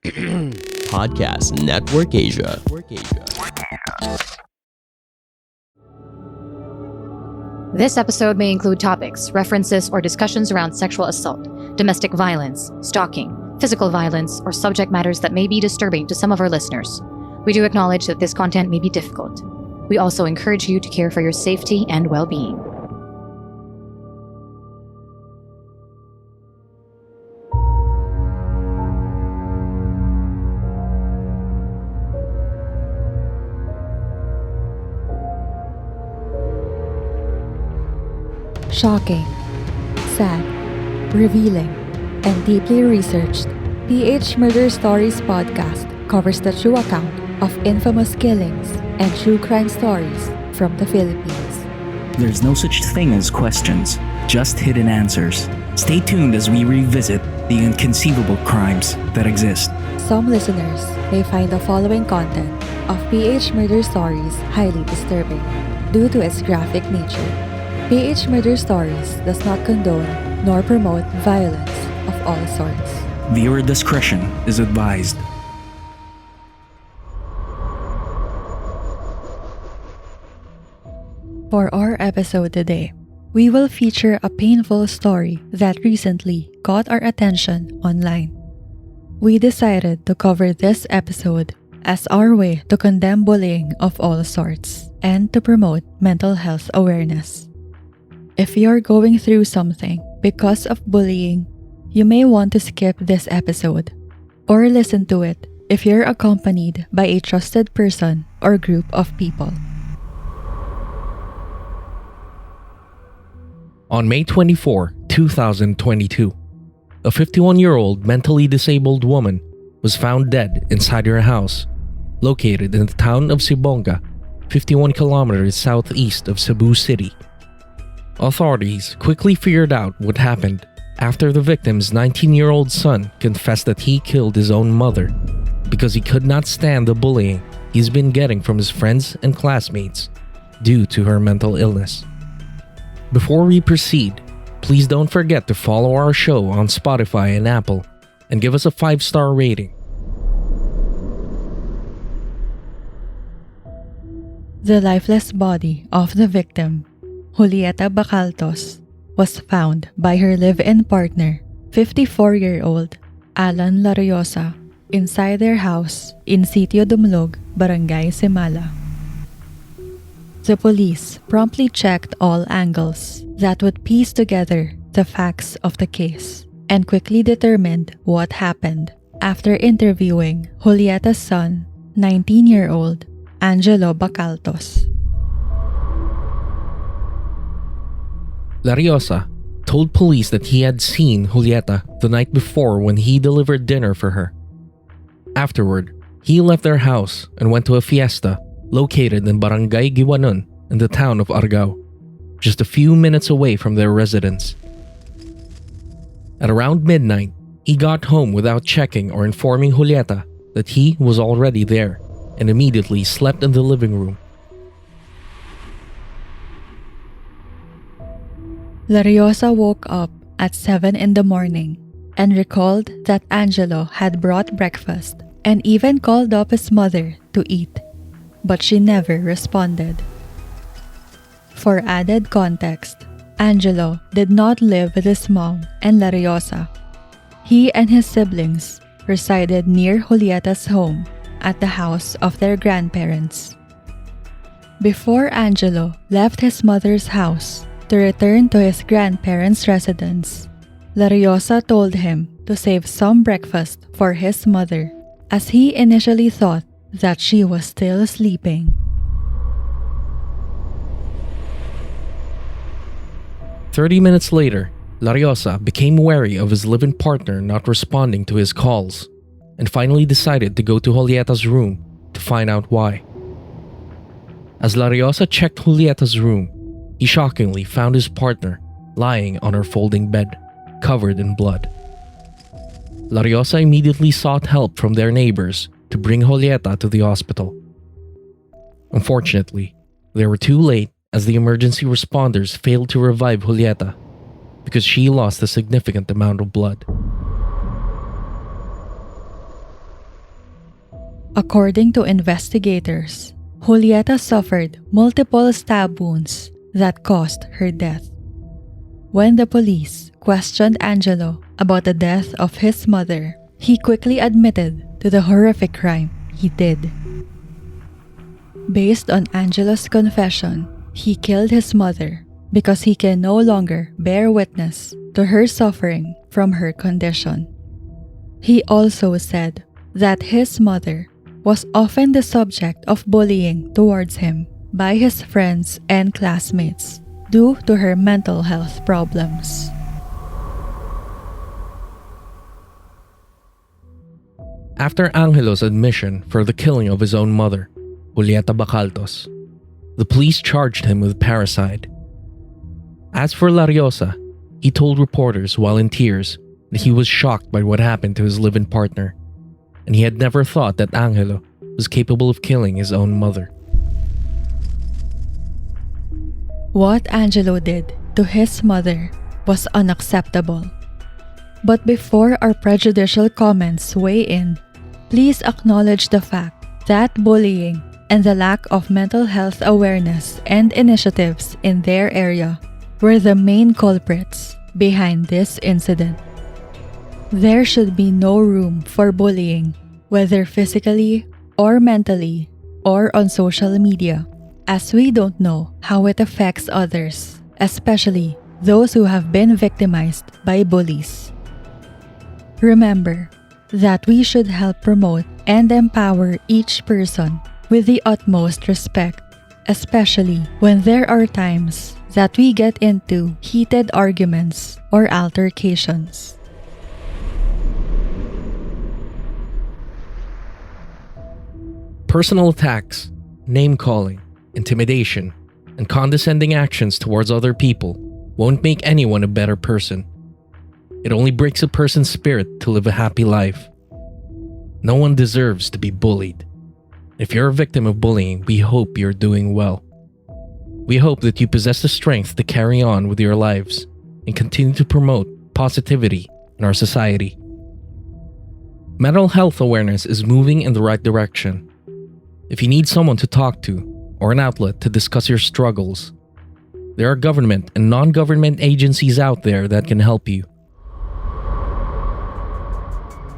Podcast Network Asia. This episode may include topics, references, or discussions around sexual assault, domestic violence, stalking, physical violence, or subject matters that may be disturbing to some of our listeners. We do acknowledge that this content may be difficult. We also encourage you to care for your safety and well-being. Shocking, sad, revealing, and deeply researched, PH Murder Stories podcast covers the true account of infamous killings and true crime stories from the Philippines. There's no such thing as questions, just hidden answers. Stay tuned as we revisit the inconceivable crimes that exist. Some listeners may find the following content of PH Murder Stories highly disturbing due to its graphic nature. PH Murder Stories does not condone nor promote violence of all sorts. Viewer discretion is advised. For our episode today, we will feature a painful story that recently caught our attention online. We decided to cover this episode as our way to condemn bullying of all sorts and to promote mental health awareness. If you're going through something because of bullying, you may want to skip this episode or listen to it if you're accompanied by a trusted person or group of people. On May 24, 2022, a 51-year-old mentally disabled woman was found dead inside her house, located in the town of Sibonga, 51 kilometers southeast of Cebu City. Authorities quickly figured out what happened after the victim's 19-year-old son confessed that he killed his own mother because he could not stand the bullying he's been getting from his friends and classmates due to her mental illness. Before we proceed, please don't forget to follow our show on Spotify and Apple and give us a 5-star rating. The lifeless body of the victim, Julieta Bacaltos, was found by her live-in partner, 54-year-old Alan Lariosa, inside their house in Sitio Dumlog, Barangay Simala. The police promptly checked all angles that would piece together the facts of the case and quickly determined what happened after interviewing Julieta's son, 19-year-old Angelo Bacaltos. Lariosa told police that he had seen Julieta the night before when he delivered dinner for her. Afterward, he left their house and went to a fiesta located in Barangay Giwanon in the town of Argao, just a few minutes away from their residence. At around midnight, he got home without checking or informing Julieta that he was already there and immediately slept in the living room. Lariosa woke up at 7 in the morning and recalled that Angelo had brought breakfast and even called up his mother to eat, but she never responded. For added context, Angelo did not live with his mom and Lariosa. He and his siblings resided near Julieta's home at the house of their grandparents. Before Angelo left his mother's house to return to his grandparents' residence, Lariosa told him to save some breakfast for his mother as he initially thought that she was still sleeping. 30 minutes later, Lariosa became wary of his live-in partner not responding to his calls and finally decided to go to Julieta's room to find out why. As Lariosa checked Julieta's room, he shockingly found his partner lying on her folding bed, covered in blood. Lariosa immediately sought help from their neighbors to bring Julieta to the hospital. Unfortunately, they were too late as the emergency responders failed to revive Julieta because she lost a significant amount of blood. According to investigators, Julieta suffered multiple stab wounds that caused her death. When the police questioned Angelo about the death of his mother, he quickly admitted to the horrific crime he did. Based on Angelo's confession, he killed his mother because he can no longer bear witness to her suffering from her condition. He also said that his mother was often the subject of bullying towards him by his friends and classmates due to her mental health problems. After Angelo's admission for the killing of his own mother, Julieta Bacaltos, the police charged him with parricide. As for Lariosa, he told reporters while in tears that he was shocked by what happened to his live-in partner, and he had never thought that Angelo was capable of killing his own mother. What Angelo did to his mother was unacceptable. But before our prejudicial comments weigh in, please acknowledge the fact that bullying and the lack of mental health awareness and initiatives in their area were the main culprits behind this incident. There should be no room for bullying, whether physically or mentally or on social media, as we don't know how it affects others, especially those who have been victimized by bullies. Remember that we should help promote and empower each person with the utmost respect, especially when there are times that we get into heated arguments or altercations. Personal attacks, name-calling, intimidation, and condescending actions towards other people won't make anyone a better person. It only breaks a person's spirit to live a happy life. No one deserves to be bullied. If you're a victim of bullying, we hope you're doing well. We hope that you possess the strength to carry on with your lives and continue to promote positivity in our society. Mental health awareness is moving in the right direction. If you need someone to talk to or an outlet to discuss your struggles, there are government and non-government agencies out there that can help you.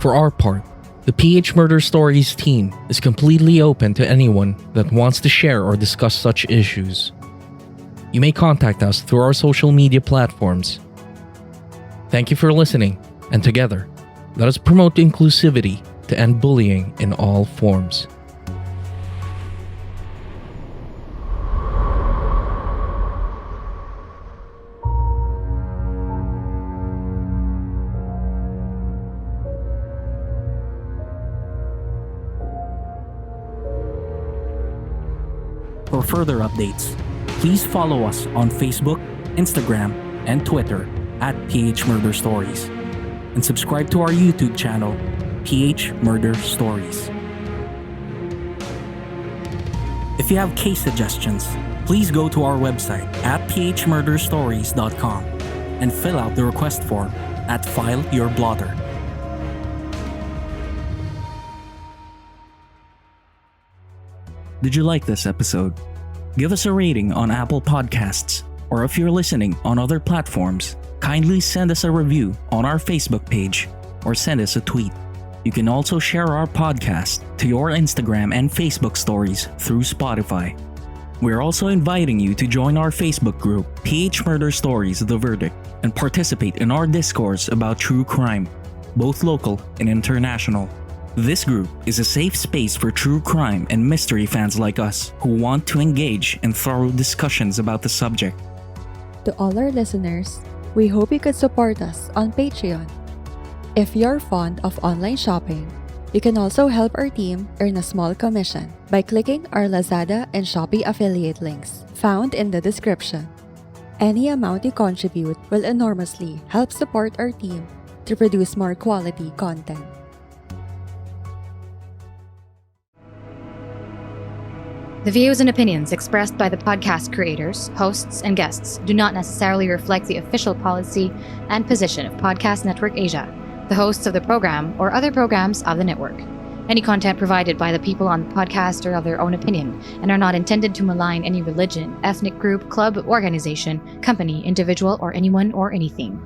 For our part, the PH Murder Stories team is completely open to anyone that wants to share or discuss such issues. You may contact us through our social media platforms. Thank you for listening, and together, let us promote inclusivity to end bullying in all forms. For further updates, please follow us on Facebook, Instagram, and Twitter at PH Murder Stories, and subscribe to our YouTube channel, PH Murder Stories. If you have case suggestions, please go to our website at phmurderstories.com and fill out the request form at File Your Blotter. Did you like this episode? Give us a rating on Apple Podcasts, or if you're listening on other platforms, kindly send us a review on our Facebook page or send us a tweet. You can also share our podcast to your Instagram and Facebook stories through Spotify. We're also inviting you to join our Facebook group, PH Murder Stories The Verdict, and participate in our discourse about true crime, both local and international. This group is a safe space for true crime and mystery fans like us who want to engage in thorough discussions about the subject. To all our listeners, we hope you could support us on Patreon. If you're fond of online shopping, you can also help our team earn a small commission by clicking our Lazada and Shopee affiliate links found in the description. Any amount you contribute will enormously help support our team to produce more quality content. The views and opinions expressed by the podcast creators, hosts, and guests do not necessarily reflect the official policy and position of Podcast Network Asia, the hosts of the program, or other programs of the network. Any content provided by the people on the podcast are of their own opinion and are not intended to malign any religion, ethnic group, club, organization, company, individual, or anyone or anything.